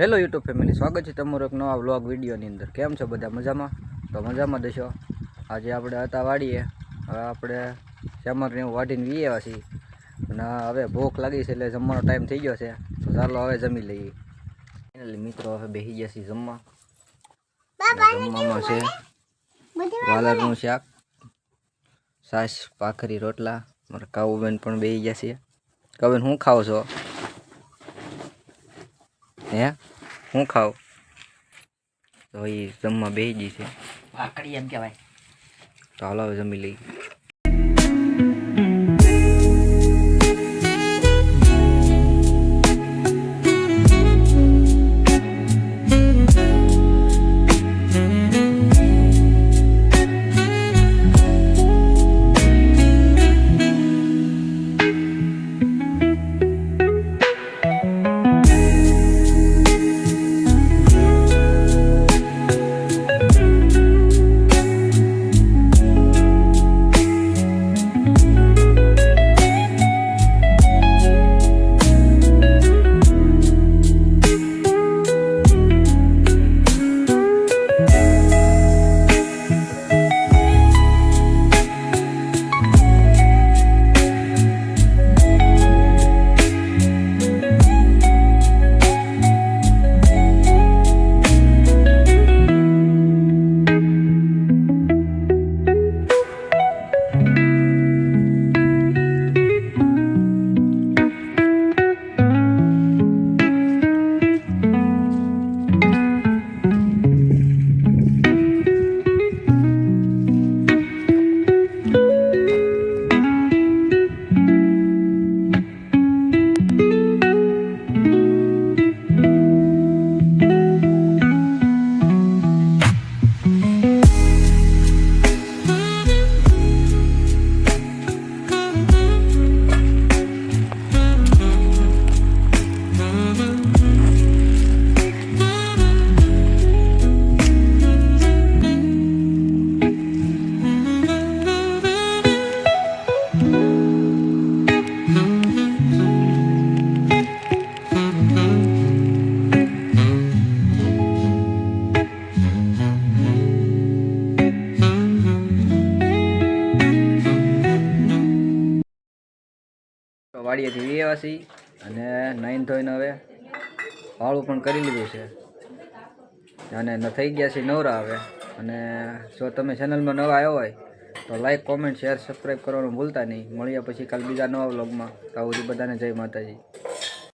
Hello YouTube family, સ્વાગત છે તમારો એક નવા વ્લોગ વિડીયોની અંદર। કેમ છો બધા? મજામાં? તો મજામાં દેશો। આજે આપણે હતા વાડીએ, હવે આપણે ચામરને એવું વાઢીને વી આવ્યા છીએ અને હવે ભૂખ લાગી છે એટલે જમવાનો ટાઈમ થઈ ગયો છે, તો ચાલો હવે જમી લઈએ। ફાઇનલી મિત્રો હવે બેસી ગયા છીએ જમવા। જમવામાં છે વાલરનું શાક, છાશ, ભાખરી, રોટલા। મારા કાવુબેન પણ બેસી ગયા છે। કાવુબેન શું ખાવ છો? હે હું ખાવ? તો એ જમવા બેસી ગઈ છે, ભાખરી એમ કહેવાય। તો હાલો હવે જમી લઈએ। વાડીએથી વી આવ્યા છીએ અને નાઈન ધોઈને હવે વાળું પણ કરી લીધું છે અને થઈ ગયા છે નવરા હવે। અને જો તમે ચેનલમાં નવા આવ્યો હોય તો લાઈક, કોમેન્ટ, શેર, સબસ્ક્રાઈબ કરવાનું ભૂલતા નહીં। મળીએ પછી કાલ બીજા નવા વ્લોગમાં। તો બધાને જય માતાજી।